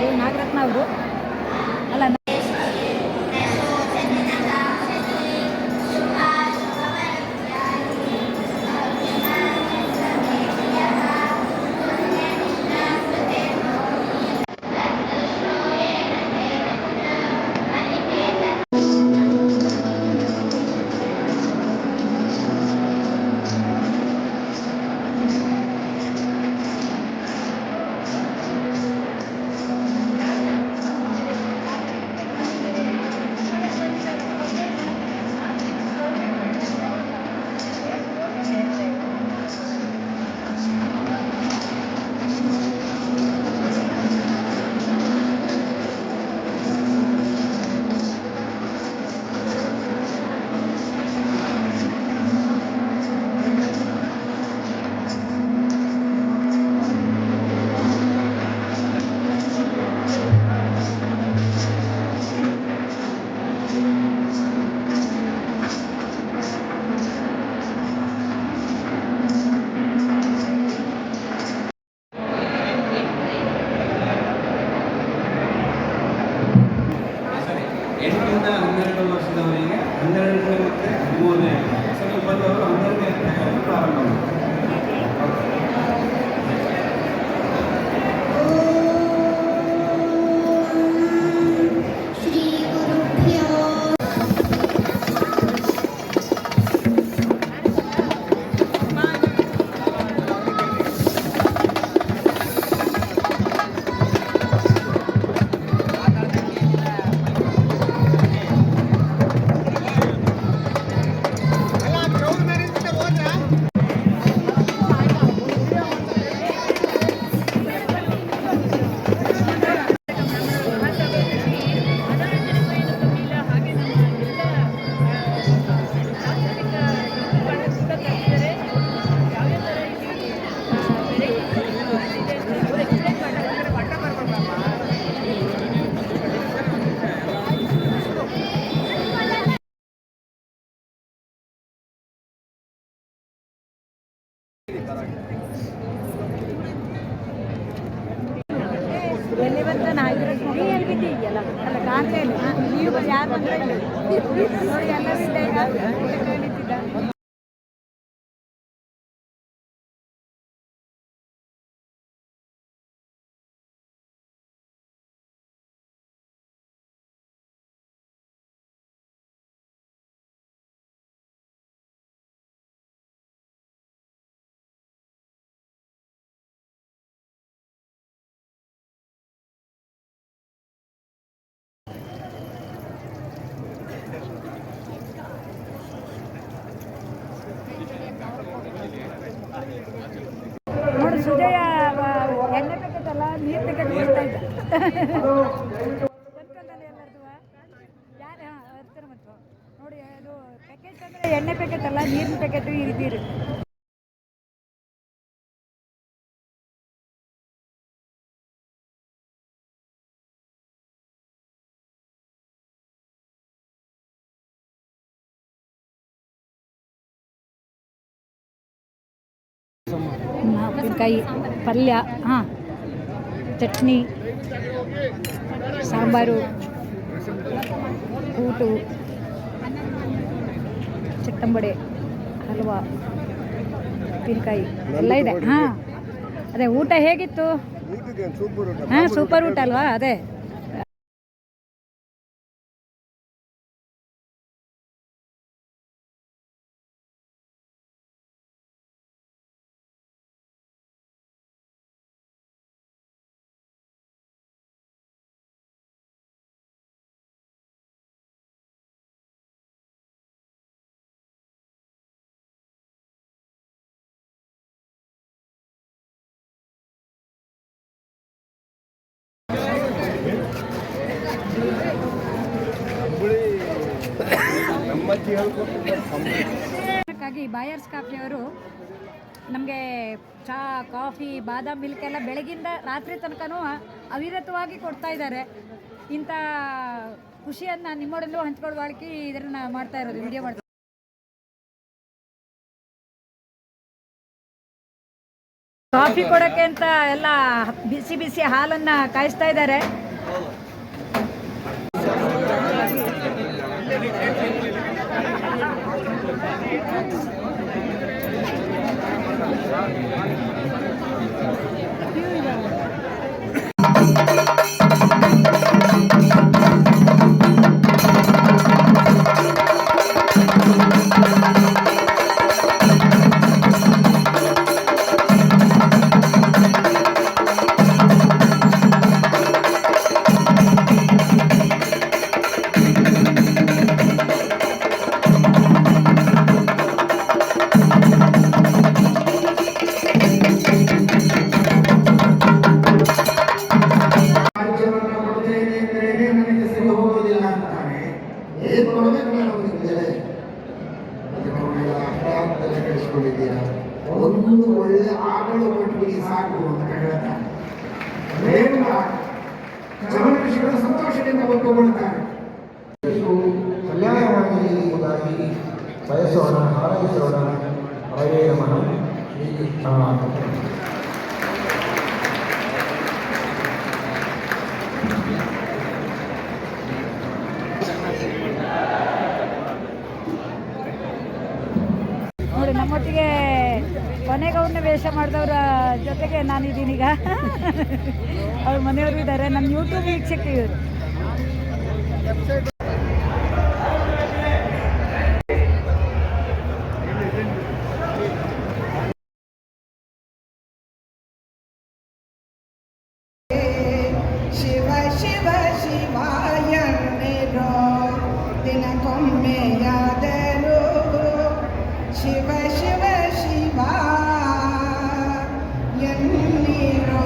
ಅವರು ನಾಗರತ್ನ ಅವರು ಅಲ್ಲ. ಎಂಟರಿಂದ 12 ವರ್ಷದವರಿಗೆ 12ನೇ ಮತ್ತು 13ನೇ ಕ್ಲಾಸಲ್ಲಿ ಬಂದವರು 12ನೇ ತರಗತಿ ಪ್ರಾರಂಭ ಮಾಡ್ತಾರೆ. ಎಲ್ಲಿ ಬಂದ್ರೆ ನೀ ಎಲ್ಲಿ ಬಿಟ್ಟಿದೆಯಲ್ಲ ಅಲ್ಲ ಕಾಂಗ್ರೆಯಲ್ಲಿ ನೀವು ಯಾರು ಬಂದ್ರೆ ನೋಡಿ ಎಲ್ಲರೂ ನಿಂತಿದ್ದ. ನೋಡಿ ಸುಜಯ ಎಣ್ಣೆ ಪ್ಯಾಕೆಟ್ ಅಲ್ಲ ನೀರು ಪ್ಯಾಕೆಟ್ ಕೊಡ್ತಾ ಇದ್ದ. ಗೊತ್ತಲ್ಲ ಎಲ್ಲರದು ಯಾರು ಇರ್ತಾರೆ ಮತ್ತು ನೋಡಿ ಅದು ಪ್ಯಾಕೆಟ್ ಅಂದರೆ ಎಣ್ಣೆ ಪ್ಯಾಕೆಟ್ ಅಲ್ಲ ನೀರಿನ ಪ್ಯಾಕೆಟು ಈ ರೀತಿ ಇರುತ್ತೆ. ಉಪ್ಪಿನಕಾಯಿ ಪಲ್ಯ, ಹಾಂ, ಚಟ್ನಿ, ಸಾಂಬಾರು, ಕೂಟು, ಚಟ್ಟಂಬಡೆ, ಹಲ್ವಾ, ಉಪ್ಪಿನಕಾಯಿ ಎಲ್ಲ ಇದೆ. ಹಾಂ, ಅದೇ ಊಟ ಹೇಗಿತ್ತು? ಹಾಂ, ಸೂಪರ್ ಊಟ ಅಲ್ವಾ? ಅದೇ ಹಾಗಾಗಿ ಬಾಯರ್ಸ್ ಕಾಫಿಯವರು ನಮಗೆ ಚಹಾ, ಕಾಫಿ, ಬಾದಾಮ್ ಮಿಲ್ಕ್ ಎಲ್ಲ ಬೆಳಗಿಂದ ರಾತ್ರಿ ತನಕನೂ ಅವಿರತವಾಗಿ ಕೊಡ್ತಾ ಇದ್ದಾರೆ. ಇಂಥ ಖುಷಿಯನ್ನು ನಿಮ್ಮೊಡಲು ಹಂಚ್ಕೊಳ್ಳೋಕೆ ಇದನ್ನು ಮಾಡ್ತಾ ಇರೋದು, ವಿಡಿಯೋ ಮಾಡ್ತಾ ಕಾಫಿ ಕೊಡೋಕ್ಕೆ ಅಂತ ಎಲ್ಲ ಬಿಸಿ ಬಿಸಿ ಹಾಲನ್ನು ಕಾಯಿಸ್ತಾ ಇದ್ದಾರೆ. ಒಂದು ಒಳ್ಳೆ ಆಗಳು ಕೊಟ್ಟಿಗೆ ಸಾಕು ಅಂತ ಹೇಳ್ತಾರೆ. ರೇಣುಕ ಚಮನಕೃಷಿಗಳು ಸಂತೋಷದಿಂದ ಒಪ್ಪಿಕೊಳ್ಳುತ್ತಾರೆ. ಕಲ್ಯಾಣವಾಗಿ ಎಂಬುದಾಗಿ ಬಯಸೋಣ, ಹಾರೈಸೋಣ. ಅವರೇ ನಮಃ. ನೋಡಿ, ನಮ್ಮೊಟ್ಟಿಗೆ ಕೊನೆಗೌರನ ವೇಷ ಮಾಡಿದವರ ಜೊತೆಗೆ ನಾನಿದ್ದೀನೀಗ. ಅವ್ರ ಮನೆಯವರು ಇದ್ದಾರೆ, ನನ್ನ ಯೂಟ್ಯೂಬ್ ವೀಕ್ಷಕ ಇವರು. ಶಿವ ಶಿವ ಶಿವಾಯನ್ನಿರೋ ದಿನಕ್ಕೊಮ್ಮೆಯಾದರೂ ಶಿವ ಶಿವ ಶಿವ ಎನ್ನಿರೋ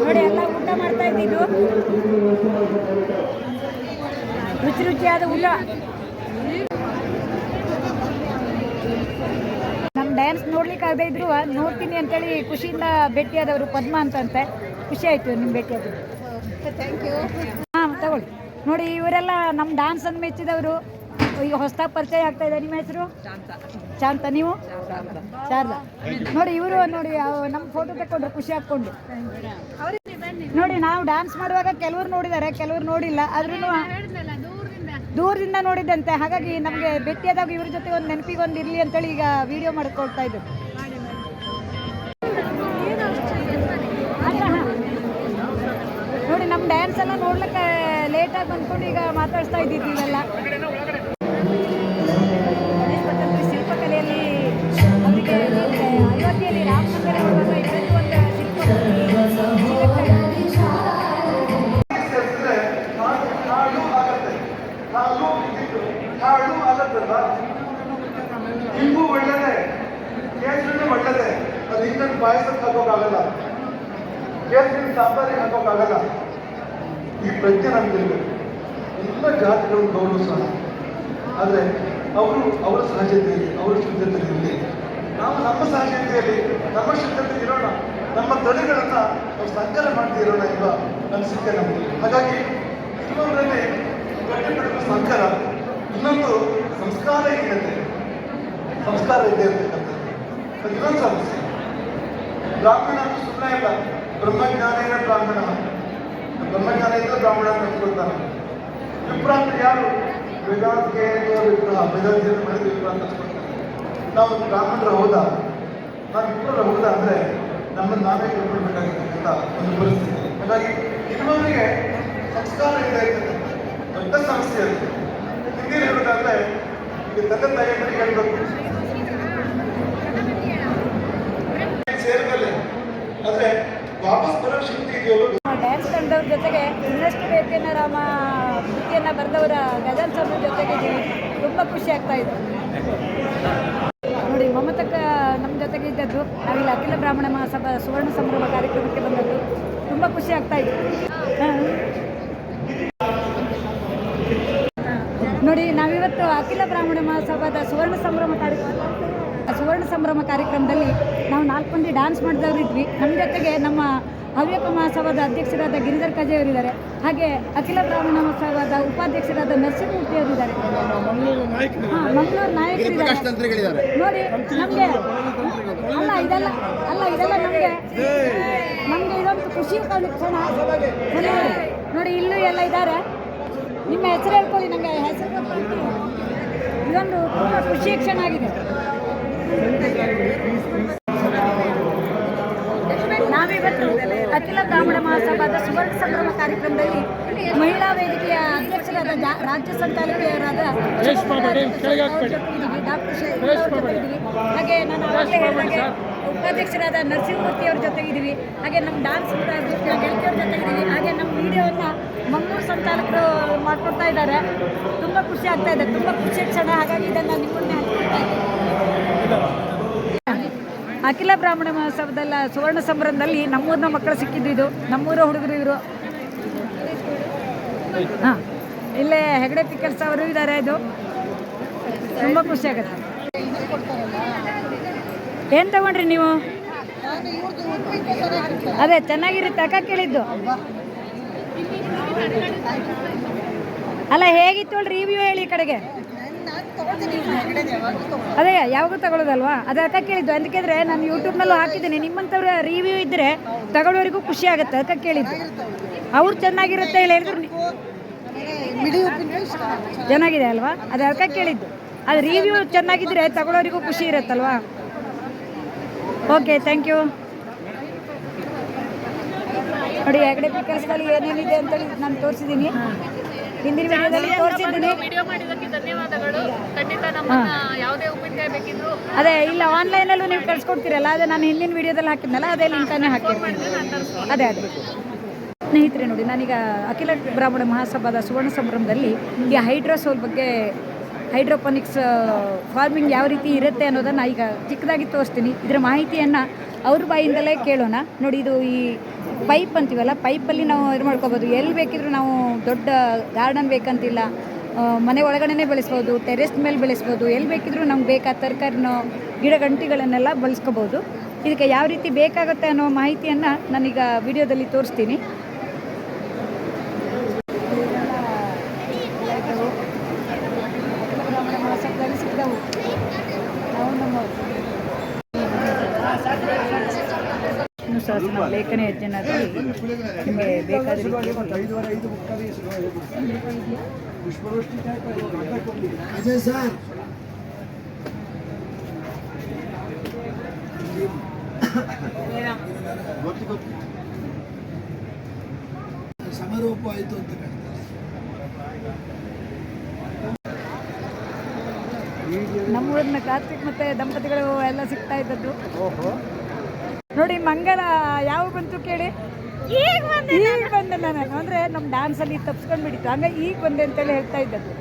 ನೋಡಿ, ಎಲ್ಲ ಊಟ ಮಾಡ್ತಾ ಇದ್ದಿದ್ದು ರುಚಿ ರುಚಿಯಾದ ಊಟ. ನಮ್ಮ ಡ್ಯಾನ್ಸ್ ನೋಡ್ಲಿಕ್ಕೆ ಆಗದೆ ಇದ್ರು ನೋಡ್ತೀನಿ ಅಂತೇಳಿ ಖುಷಿಯಿಂದ ಭೇಟಿಯಾದವರು ಪದ್ಮ ಅಂತಂತೆ. ಖುಷಿ ಆಯಿತು ನಿಮ್ಮ ಭೇಟಿಯಾದ್ರು. Thank you. ಹಾಂ, ತಗೊಳ್ಳಿ. ನೋಡಿ, ಇವರೆಲ್ಲ ನಮ್ಮ ಡ್ಯಾನ್ಸನ್ನು ಮೆಚ್ಚಿದವರು. ಈಗ ಹೊಸದಾಗಿ ಪರಿಚಯ ಆಗ್ತಾ ಇದೆ. ನಿಮ್ಮ ಹೆಸರು? ಶಾಂತ. ನೀವು? ಶಾರದಾ. ನೋಡಿ, ಇವರು ನೋಡಿ ನಮ್ಮ ಫೋಟೋ ತಗೊಂಡ್ರು ಖುಷಿ ಹಾಕ್ಕೊಂಡು. ನೋಡಿ, ನಾವು ಡ್ಯಾನ್ಸ್ ಮಾಡುವಾಗ ಕೆಲವರು ನೋಡಿದ್ದಾರೆ, ಕೆಲವರು ನೋಡಿಲ್ಲ. ಆದ್ರೂ ದೂರದಿಂದ ನೋಡಿದ್ದಂತೆ. ಹಾಗಾಗಿ ನಮಗೆ ಭೇಟಿಯಾದಾಗ ಇವ್ರ ಜೊತೆ ಒಂದು ನೆನಪಿಗೊಂದು ಇರಲಿ ಅಂತೇಳಿ ಈಗ ವಿಡಿಯೋ ಮಾಡ್ಕೊಳ್ತಾ ಇದ್ದು. ನೋಡಿ, ನಮ್ಮ ಡ್ಯಾನ್ಸ್ ಎಲ್ಲ ನೋಡ್ಲಿಕ್ಕೆ ಲೇಟಾಗಿ ಬಂದ್ಕೊಂಡು ಈಗ ಮಾತಾಡ್ತಾ ಇದ್ದಿದ್ದೀವೆಲ್ಲ. ಶಿಲ್ಪಕಲೆಯಲ್ಲಿ ಅವರಿಗೆ ಅಯೋಧ್ಯೆಯಲ್ಲಿ ರಾಮ ಮಂದಿರ ಮಾಡುವಾಗ ಇದೊಂದು ಒಂದು ಇಂಗು ಒಳ್ಳೆದೆ, ಕೇಸರಿ ಒಳ್ಳೆದೆ. ಅದು ಇನ್ನೊಂದು ಪಾಯಸಕ್ಕೆ ಹಾಕೋಕ್ಕಾಗಲ್ಲ, ಕೇಸರಿ ಸಾಂಬಾರಿಗೆ ಹಾಕೋಕ್ಕಾಗಲ್ಲ. ಈ ಪ್ರಜ್ಞೆ ನಮ್ಗಿರ್ಬೇಕು. ಎಲ್ಲ ಜಾತಿಗಳನ್ನು ಗೌರವಿಸೋಣ, ಆದರೆ ಅವರ ಸಹಜತೆಯಲ್ಲಿ, ಅವರ ಶುದ್ಧತೆಯಲ್ಲಿ, ನಾವು ನಮ್ಮ ಸಹಜತೆಯಲ್ಲಿ, ನಮ್ಮ ಶುದ್ಧತೆ ಇರೋಣ. ದಣಿಗಳನ್ನು ನಾವು ಸಂಕಲನ ಮಾಡ್ತಿರೋಣ ಎಂಬ ಅನಿಸಿಕೆ ನಮಗೆ. ಹಾಗಾಗಿ ಇನ್ನೊಂದರಲ್ಲಿ ಗಟ್ಟಿಬಿಡುವ ಸಂಕರ, ಇನ್ನೊಂದು ಸಂಸ್ಕಾರಹೀನತೆ, ಸಂಸ್ಕಾರ ಇದೆ ಇರ್ತಕ್ಕಂಥದ್ದು. ಅದು ಇನ್ನೊಂದು ಸಮಸ್ಯೆ. ಬ್ರಾಹ್ಮಣ ಅಂತ ಸುಮ್ಮನೆ ಇಲ್ಲ, ಬ್ರಹ್ಮಜ್ಞಾನೇನ ಬ್ರಾಹ್ಮಣ, ಬ್ರಹ್ಮಜ್ಞಾನ ಇದ್ದರೆ ಬ್ರಾಹ್ಮಣ ಅಂತ ಹಚ್ಕೊಳ್ತಾನೆ. ವಿಪ್ರ ಅಂದ್ರೆ ಯಾರು? ವೇದಾಂತಕ್ಕೆ ವಿಗ್ರಹ, ವೇದಾಂತಿಯನ್ನು ಮಾಡಿದ ವಿಪ್ರ ಅಂತ ಹಚ್ಕೊಳ್ತಾನೆ. ನಾವು ಬ್ರಾಹ್ಮಣರ ಹೌದಾ, ನಾವು ವಿಪ್ರರ ಹೌದಾ ಅಂದರೆ ನಮ್ಮನ್ನು ನಾವೇ ತಿಳ್ಕೊಳ್ಬೇಕಾಗಿರ್ತಕ್ಕಂಥ ಒಂದು ಪರಿಸ್ಥಿತಿ. ಹಾಗಾಗಿ ಇನ್ನೊಂದಿಗೆ ಸಂಸ್ಕಾರ ಇದೆ ಇರ್ತಕ್ಕಂಥ ದೊಡ್ಡ ಸಮಸ್ಯೆ ಅದು. ಹಿಂದಿನ ಹೇಳೋದಾದ್ರೆ ಈಗ ತಂದೆ ತಾಯಿಯರಿಗೆ ಹೇಳ್ಬೇಕು ಸೇರಿದಲ್ಲಿ ಆದರೆ ವಾಪಸ್ ಬರೋ ಶಕ್ತಿ ಇದೆಯಲ್ಲೋ. ಡ್ಯಾನ್ಸ್ ತಂಡವ್ರ ಜೊತೆಗೆ ಇನ್ನಷ್ಟು ಬೇಕೇನ ರಾಮ ಕೃತಿಯನ್ನು ಬರೆದವರ ಗಜನ್ ಸರ್ ಜೊತೆಗೆ ಇದ್ದೀವಿ. ತುಂಬ ಖುಷಿ ಆಗ್ತಾ ಇದೆ ನೋಡಿ. ಮಮತಕ್ಕ ನಮ್ಮ ಜೊತೆಗೆ ಇದ್ದದ್ದು, ನಾವಿಲ್ಲಿ ಅಖಿಲ ಬ್ರಾಹ್ಮಣ ಮಹಾಸಭಾ ಸುವರ್ಣ ಸಂಭ್ರಮ ಕಾರ್ಯಕ್ರಮಕ್ಕೆ ಬಂದದ್ದು. ತುಂಬ ಖುಷಿ ಆಗ್ತಾ ಇದೆ ನೋಡಿ. ನಾವಿವತ್ತು ಅಖಿಲ ಬ್ರಾಹ್ಮಣ ಮಹಾಸಭಾದ ಸುವರ್ಣ ಸಂಭ್ರಮ ಕಾರ್ಯಕ್ರಮದಲ್ಲಿ ನಾವು 4 ಮಂದಿ ಡ್ಯಾನ್ಸ್ ಮಾಡಿದವರು ಇದ್ವಿ. ನಮ್ಮ ಜೊತೆಗೆ ನಮ್ಮ ಹವ್ಯಕ ಮಹಾಸಭಾದ ಅಧ್ಯಕ್ಷರಾದ ಗಿರಿಧರ್ ಕಜೆ ಅವರಿದ್ದಾರೆ. ಹಾಗೆ ಅಖಿಲ ಬ್ರಾಹ್ಮಣ ಮಹಾಸಭಾದ ಉಪಾಧ್ಯಕ್ಷರಾದ ನರಸಿಂಹಮೂರ್ತಿ ಅವರಿದ್ದಾರೆ. ಮಂಗಳೂರು ನಾಯಕರಿದ್ದಾರೆ ನೋಡಿ. ನಮಗೆ ಇದೆಲ್ಲ ನಮಗೆ ಇದೊಂದು ಖುಷಿ ಕ್ಷಣ ನೋಡಿ. ಇಲ್ಲೂ ಎಲ್ಲ ಇದ್ದಾರೆ. ನಿಮ್ಮ ಹೆಸರು ಹೇಳ್ಕೊಳ್ಳಿ, ನನಗೆ ಹೆಸರು ಗೊತ್ತಾಗ್ತಿಲ್ಲ. ಇದೊಂದು ತುಂಬ ಖುಷಿಯ ಕ್ಷಣ ಆಗಿದೆ. ನಾವಿವತ್ತು ಅಖಿಲ ಬ್ರಾಹ್ಮಣ ಮಹಾಸಭಾದ ಸುವರ್ಣ ಸಂಭ್ರಮ ಕಾರ್ಯಕ್ರಮದಲ್ಲಿ ಮಹಿಳಾ ವೇದಿಕೆಯ ಅಧ್ಯಕ್ಷರಾದ ರಾಜ್ಯ ಸಂಚಾಲಕಿಯರಾದ ಹಾಗೆ ನಾನು ಅವತ್ತೇ ಹೇಳಿದಾಗೆ ಉಪಾಧ್ಯಕ್ಷರಾದ ನರಸಿಂಹಮೂರ್ತಿ ಅವ್ರ ಜೊತೆಗಿದ್ದೀವಿ. ಹಾಗೆ ನಮ್ಮ ಡ್ಯಾನ್ಸ್ ಗೆಳತಿಯವ್ರ ಜೊತೆಗಿದ್ದೀವಿ. ಹಾಗೆ ನಮ್ಮ ವಿಡಿಯೋವನ್ನು ಮಂಗಳೂರು ಸಂಚಾಲಕರು ಮಾಡ್ಕೊಡ್ತಾ ಇದ್ದಾರೆ. ತುಂಬ ಖುಷಿ ಆಗ್ತಾ ಇದೆ, ತುಂಬ ಖುಷಿಯ ಕ್ಷಣ. ಹಾಗಾಗಿ ಇದನ್ನು ನಿಮ್ಮನ್ನೇ ಹಂಚ್ಕೊಳ್ತಾ ಇದ್ದೀನಿ. ಅಖಿಲ ಬ್ರಾಹ್ಮಣ ಮಹೋತ್ಸವದಲ್ಲ ಸುವರ್ಣ ಸಂಭ್ರಮದಲ್ಲಿ ನಮ್ಮೂರಿನ ಮಕ್ಕಳು ಸಿಕ್ಕಿದ್ದು. ಇದು ನಮ್ಮೂರ ಹುಡುಗರು ಇವರು. ಹಾಂ, ಇಲ್ಲೇ ಹೆಗಡೆ ಪಿಕಲ್ಸ್ ಅವರು ಇದ್ದಾರೆ. ಇದು ತುಂಬ ಖುಷಿ ಆಗುತ್ತೆ. ಏನು ತಗೊಂಡ್ರಿ ನೀವು? ಅದೇ ಚೆನ್ನಾಗಿರುತ್ತೆ ಅಕ್ಕ ಕೇಳಿದ್ದು. ಅಲ್ಲ ಹೇಗಿತ್ತು ಹೇಳಿ, ರಿವ್ಯೂ ಹೇಳಿ ಈ ಕಡೆಗೆ. ಅದೇ ಯಾವಾಗೂ ತಗೊಳ್ಳೋದಲ್ವಾ, ಅದಕ್ಕೆ ಕೇಳಿದ್ದು. ಅದಕ್ಕೆಂದ್ರೆ ನಾನು ಯೂಟ್ಯೂಬ್ನಲ್ಲೂ ಹಾಕಿದ್ದೀನಿ. ನಿಮ್ಮಂಥವ್ರ ರಿವ್ಯೂ ಇದ್ದರೆ ತಗೊಳ್ಳೋರಿಗೂ ಖುಷಿ ಆಗುತ್ತೆ, ಅದಕ್ಕೆ ಕೇಳಿದ್ದು. ಅವ್ರು ಚೆನ್ನಾಗಿರುತ್ತೆ ಹೇಳಿದ್ರು ಚೆನ್ನಾಗಿದೆ ಅಲ್ವಾ, ಅದಕ್ಕೆ ಕೇಳಿದ್ದು. ಅದು ರಿವ್ಯೂ ಚೆನ್ನಾಗಿದ್ದರೆ ತಗೊಳ್ಳೋರಿಗೂ ಖುಷಿ ಇರುತ್ತಲ್ವಾ. Okay, thank you. ನೋಡಿ ಹೆಗಡೆ ಪಿಕಲ್ಸ್ನಲ್ಲಿ ಏನೇನಿದೆ ಅಂತೇಳಿ ನಾನು ತೋರಿಸಿದ್ದೀನಿ. ಹಿಂದಿನ ವಿಡಿಯೋದಲ್ಲಿ ತೋರಿಸಿದ್ದೀನಿ. ಅದೇ ಇಲ್ಲ, ಆನ್ಲೈನಲ್ಲೂ ನೀವು ಕಳ್ಸಿಕೊಡ್ತೀರಲ್ಲ, ಅದೇ ನಾನು ಹಿಂದಿನ ವಿಡಿಯೋದಲ್ಲಿ ಹಾಕಿದ್ನಲ್ಲ, ಅದೇ ಲಿಂಕನ್ನೇ ಹಾಕಿರ್ತೀನಿ. ಅದೇ ಸ್ನೇಹಿತರೆ ನೋಡಿ, ನಾನೀಗ ಅಖಿಲ ಬ್ರಾಹ್ಮಣ ಮಹಾಸಭಾದ ಸುವರ್ಣ ಸಂಭ್ರಮದಲ್ಲಿ ಈ ಹೈಡ್ರೋಸೋಲ್ ಬಗ್ಗೆ, ಹೈಡ್ರೋಪೋನಿಕ್ಸ್ ಫಾರ್ಮಿಂಗ್ ಯಾವ ರೀತಿ ಇರುತ್ತೆ ಅನ್ನೋದನ್ನು ಈಗ ಚಿಕ್ಕದಾಗಿ ತೋರಿಸ್ತೀನಿ. ಇದರ ಮಾಹಿತಿಯನ್ನು ಅವ್ರ ಬಾಯಿಂದಲೇ ಕೇಳೋಣ. ನೋಡಿ, ಇದು ಈ ಪೈಪ್ ಅಂತೀವಲ್ಲ, ಪೈಪಲ್ಲಿ ನಾವು ಇದು ಮಾಡ್ಕೋಬೋದು. ಎಲ್ಲಿ ಬೇಕಿದ್ರೂ ನಾವು ದೊಡ್ಡ ಗಾರ್ಡನ್ ಬೇಕಂತಿಲ್ಲ, ಮನೆ ಒಳಗಡೆ ಬೆಳೆಸ್ಬೋದು, ಟೆರೆಸ್ ಮೇಲೆ ಬೆಳೆಸ್ಬೋದು. ಎಲ್ಲಿ ಬೇಕಿದ್ರೂ ನಮ್ಗೆ ಬೇಕಾದ ತರಕಾರಿನೋ ಗಿಡ ಗಂಟಿಗಳನ್ನೆಲ್ಲ ಬಳಸ್ಕೋಬೋದು. ಇದಕ್ಕೆ ಯಾವ ರೀತಿ ಬೇಕಾಗುತ್ತೆ ಅನ್ನೋ ಮಾಹಿತಿಯನ್ನು ನಾನೀಗ ವಿಡಿಯೋದಲ್ಲಿ ತೋರಿಸ್ತೀನಿ. ಸಿಕ್ಕಿದವು ನಾವು ನಮ್ಮ ಶಾಸನ ಲೇಖನ ಯಜ್ಞದಲ್ಲಿ ನಿಮಗೆ ಬೇಕಾದ ಸಮಾರೋಪ ಆಯಿತು ಅಂತ ಕಾಣ್ತದೆ. ನಮ್ಮೂರಿನ ಕಾರ್ತಿಕ್ ಮತ್ತೆ ದಂಪತಿಗಳು ಎಲ್ಲ ಸಿಗ್ತಾ ಇದ್ದದ್ದು. ನೋಡಿ, ಮಂಗಳ ಯಾವ ಬಂತು ಕೇಳಿ. ಈಗ ಬಂದೆ ನಾನು, ಅಂದರೆ ನಮ್ಮ ಡ್ಯಾನ್ಸಲ್ಲಿ ತಪ್ಸ್ಕೊಂಡ್ಬಿಟ್ಟಿತ್ತು, ಹಂಗೆ ಈಗ ಬಂದೆ ಅಂತೇಳಿ ಹೇಳ್ತಾ ಇದ್ದದ್ದು.